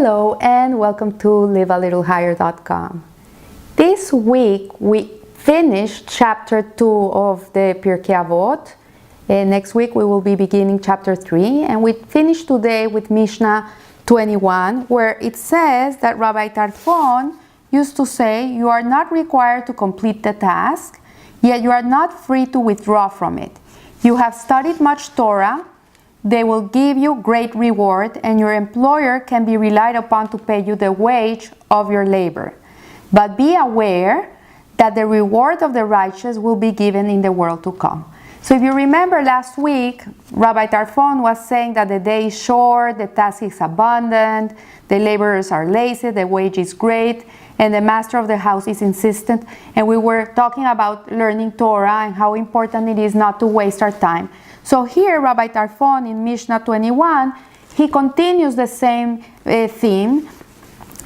Hello and welcome to livealittlehigher.com. This week we finished chapter 2 of the Pirkei Avot. Next week we will be beginning chapter 3, and we finished today with Mishna 21, where it says that Rabbi Tarfon used to say, "You are not required to complete the task, yet you are not free to withdraw from it. You have studied much Torah. They will give you great reward, and your employer can be relied upon to pay you the wage of your labor. But be aware that the reward of the righteous will be given in the world to come." So if you remember last week, Rabbi Tarfon was saying that the day is short, the task is abundant, the laborers are lazy, the wage is great, and the master of the house is insistent. And we were talking about learning Torah and how important it is not to waste our time. So here, Rabbi Tarfon in Mishna 21, he continues the same theme,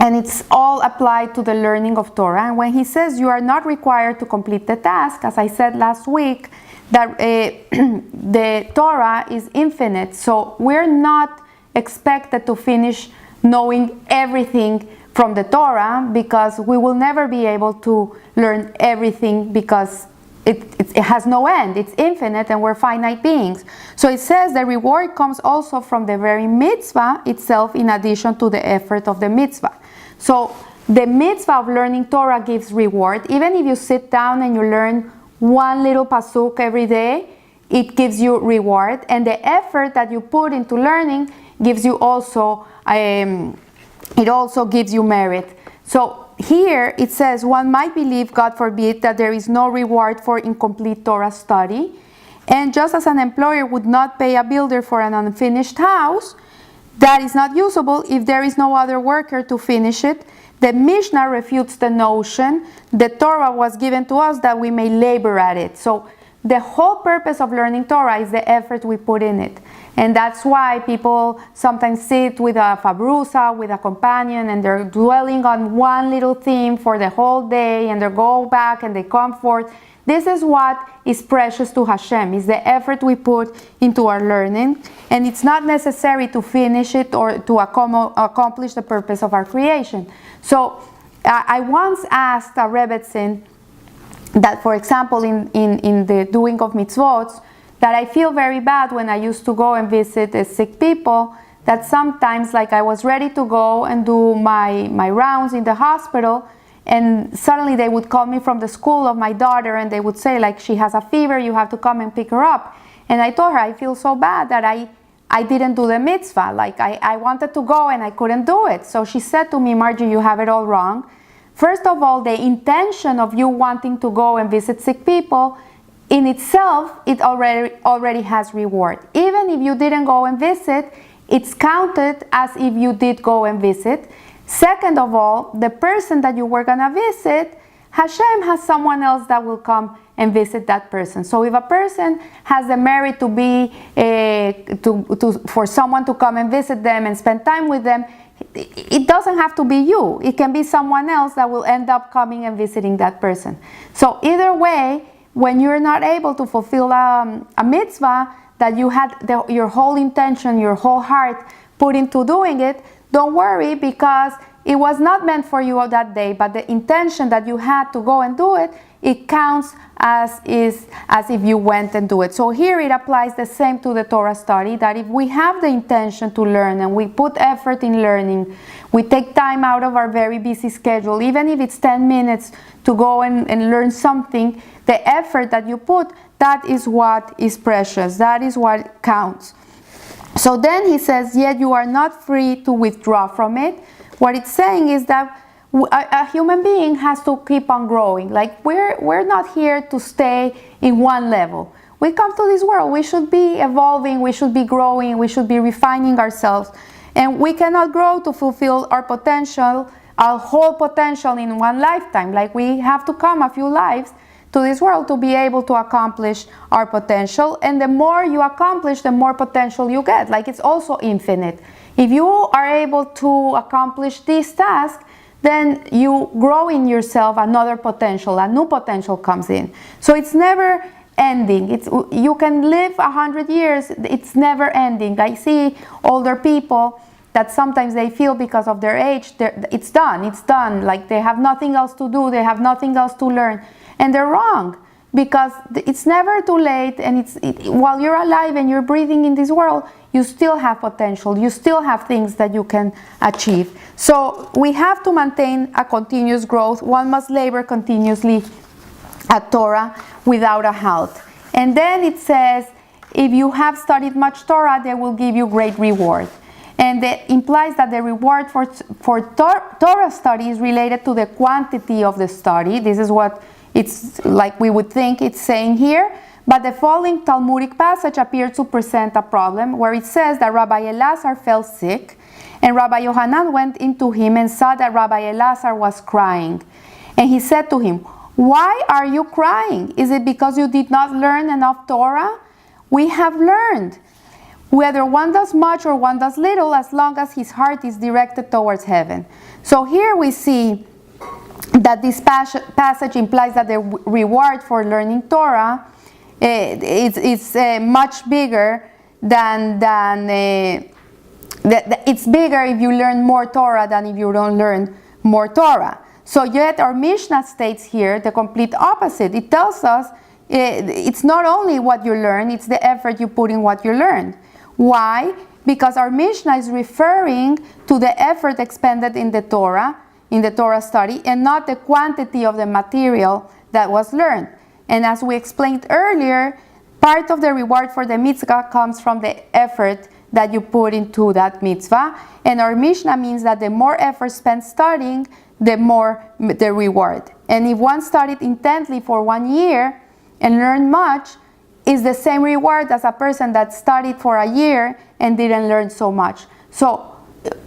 and it's all applied to the learning of Torah. And when he says you are not required to complete the task, as I said last week, that the Torah is infinite, so we're not expected to finish knowing everything from the Torah, because we will never be able to learn everything, because it has no end. It's infinite, and we're finite beings. So it says the reward comes also from the very mitzvah itself, in addition to the effort of the mitzvah. So the mitzvah of learning Torah gives reward. Even if you sit down and you learn one little pasuk every day, it gives you reward. And the effort that you put into learning gives you also, it also gives you merit. So here it says, one might believe, God forbid, that there is no reward for incomplete Torah study. And just as an employer would not pay a builder for an unfinished house that is not usable if there is no other worker to finish it, the Mishnah refutes the notion the Torah was given to us that we may labor at it. So the whole purpose of learning Torah is the effort we put in it. And that's why people sometimes sit with a fabrusa, with a companion, and they're dwelling on one little theme for the whole day, and they go back and they come forth. This is what is precious to Hashem, is the effort we put into our learning. And it's not necessary to finish it or to accomplish the purpose of our creation. So I once asked a Rebbetzin that, for example, in the doing of mitzvot, that I feel very bad when I used to go and visit sick people, that sometimes, like, I was ready to go and do my rounds in the hospital, and suddenly they would call me from the school of my daughter, and they would say, like, she has a fever, you have to come and pick her up. And I told her, I feel so bad that I didn't do the mitzvah. Like, I wanted to go and I couldn't do it. So she said to me, "Margie, you have it all wrong. First of all, the intention of you wanting to go and visit sick people, in itself, it already has reward. Even if you didn't go and visit, it's counted as if you did go and visit. Second of all, the person that you were gonna visit, Hashem has someone else that will come and visit that person. So if a person has the merit to be for someone to come and visit them and spend time with them, it doesn't have to be you. It can be someone else that will end up coming and visiting that person. So either way, when you're not able to fulfill a mitzvah that you had your whole intention, your whole heart put into doing it, don't worry, because it was not meant for you that day, but the intention that you had to go and do it, it counts as if you went and do it. So here it applies the same to the Torah study, that if we have the intention to learn and we put effort in learning, we take time out of our very busy schedule, even if it's 10 minutes to go and learn something, the effort that you put, that is what is precious, that is what counts. So then he says, yet you are not free to withdraw from it. What it's saying is that a human being has to keep on growing. Like, we're not here to stay in one level. We come to this world, we should be evolving, we should be growing, we should be refining ourselves. And we cannot grow to fulfill our potential, our whole potential in one lifetime. Like, we have to come a few lives to this world to be able to accomplish our potential. And the more you accomplish, the more potential you get. Like, it's also infinite. If you are able to accomplish this task, then you grow in yourself another potential, a new potential comes in. So it's never ending. You can live 100 years, it's never ending. I see older people that sometimes they feel because of their age, it's done, like they have nothing else to do, they have nothing else to learn. And they're wrong, because it's never too late, and while you're alive and you're breathing in this world, you still have potential, you still have things that you can achieve. So we have to maintain a continuous growth. One must labor continuously at Torah without a halt. And then it says, if you have studied much Torah, they will give you great reward. And that implies that the reward for Torah study is related to the quantity of the study. This is what it's like we would think it's saying here. But the following Talmudic passage appears to present a problem, where it says that Rabbi Elazar fell sick, and Rabbi Yohanan went into him and saw that Rabbi Elazar was crying. And he said to him, "Why are you crying? Is it because you did not learn enough Torah? We have learned. Whether one does much or one does little, as long as his heart is directed towards heaven." So here we see that this passage implies that the reward for learning Torah is much bigger it's bigger if you learn more Torah than if you don't learn more Torah. So yet our Mishnah states here the complete opposite. It tells us it's not only what you learn, it's the effort you put in what you learn. Why? Because our Mishnah is referring to the effort expended in the Torah study, and not the quantity of the material that was learned. And as we explained earlier, part of the reward for the mitzvah comes from the effort that you put into that mitzvah. And our Mishnah means that the more effort spent studying, the more the reward. And if one studied intently for 1 year and learned much, is the same reward as a person that studied for a year and didn't learn so much. So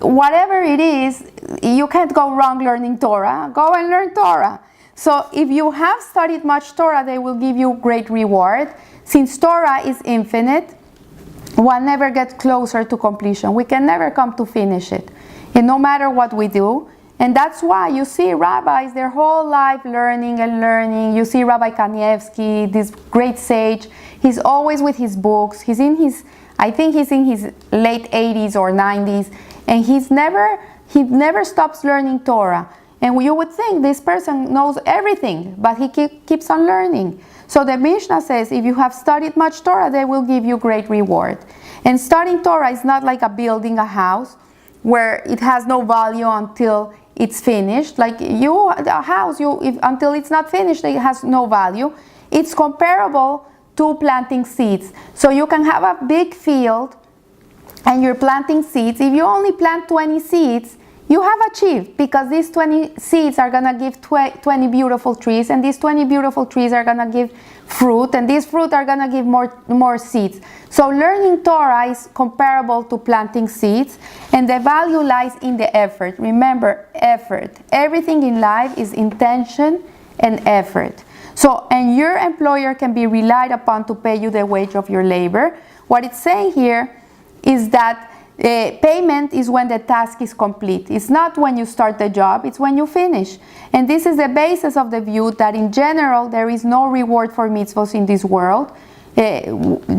whatever it is, you can't go wrong learning Torah. Go and learn Torah. So if you have studied much Torah, they will give you great reward. Since Torah is infinite, one never gets closer to completion. We can never come to finish it, and no matter what we do. And that's why you see rabbis their whole life learning and learning. You see Rabbi Kanievsky, this great sage, he's always with his books. I think he's in his late 80s or 90s, and he never stops learning Torah. And you would think this person knows everything, but he keeps on learning. So the Mishnah says, if you have studied much Torah, they will give you great reward. And studying Torah is not like building a house where it has no value until it's finished. Like a house, until it's not finished, it has no value. It's comparable to planting seeds. So you can have a big field and you're planting seeds. If you only plant 20 seeds, you have achieved, because these 20 seeds are going to give 20 beautiful trees, and these 20 beautiful trees are going to give fruit, and these fruit are going to give more seeds. So learning Torah is comparable to planting seeds, and the value lies in the effort. Remember, effort. Everything in life is intention and effort. So, and your employer can be relied upon to pay you the wage of your labor. What it's saying here is that payment is when the task is complete. It's not when you start the job, it's when you finish. And this is the basis of the view that in general there is no reward for mitzvahs in this world.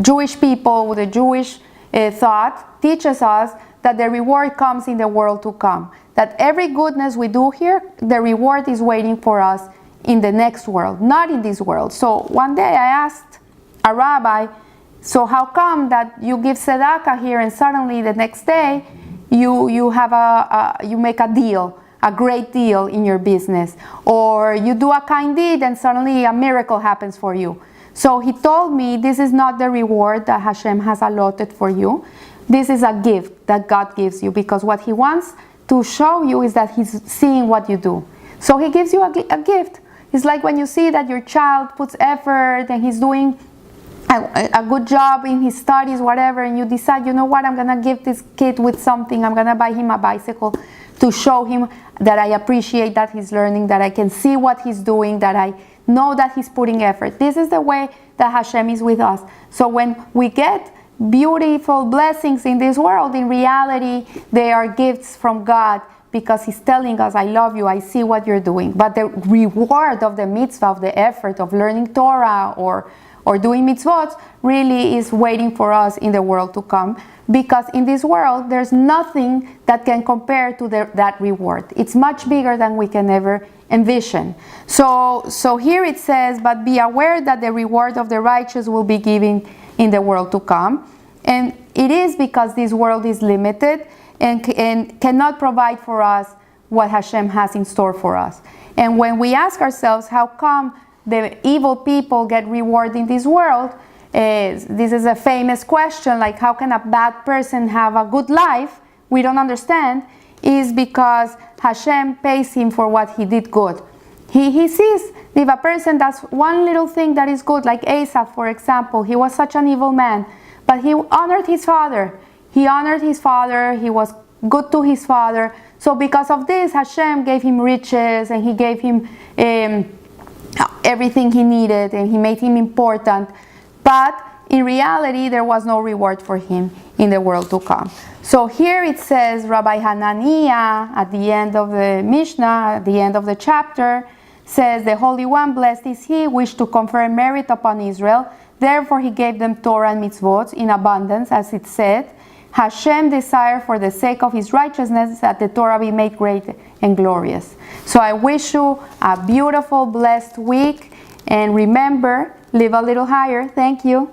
Jewish people with a Jewish thought teaches us that the reward comes in the world to come. That every goodness we do here, the reward is waiting for us in the next world, not in this world. So one day I asked a rabbi, so how come that you give tzedakah here and suddenly the next day you make a deal, a great deal in your business, or you do a kind deed and suddenly a miracle happens for you? So he told me, this is not the reward that Hashem has allotted for you. This is a gift that God gives you, because what he wants to show you is that he's seeing what you do. So he gives you a gift. It's like when you see that your child puts effort and he's doing a good job in his studies, whatever, and you decide, you know what, I'm going to give this kid with something. I'm going to buy him a bicycle to show him that I appreciate that he's learning, that I can see what he's doing, that I know that he's putting effort. This is the way that Hashem is with us. So when we get beautiful blessings in this world, in reality, they are gifts from God, because he's telling us, I love you, I see what you're doing. But the reward of the mitzvah, of the effort of learning Torah or doing mitzvot, really is waiting for us in the world to come. because in this world there's nothing that can compare to that reward. It's much bigger than we can ever envision. So here it says, but be aware that the reward of the righteous will be given in the world to come. And it is because this world is limited and cannot provide for us what Hashem has in store for us. And when we ask ourselves, how come the evil people get reward in this world? This is a famous question, like how can a bad person have a good life? We don't understand. Is because Hashem pays him for what he did good. He sees if a person does one little thing that is good, like Asaph, for example. He was such an evil man, but he honored his father. He honored his father. He was good to his father. So because of this, Hashem gave him riches, and he gave him everything he needed, and he made him important. But in reality, there was no reward for him in the world to come. So here it says, Rabbi Hananiah, at the end of the Mishna, at the end of the chapter, says, the Holy One, blessed is he, wished to confer merit upon Israel. Therefore he gave them Torah and mitzvot in abundance, as it said. Hashem desired for the sake of his righteousness that the Torah be made great and glorious. So I wish you a beautiful, blessed week. And remember, live a little higher. Thank you.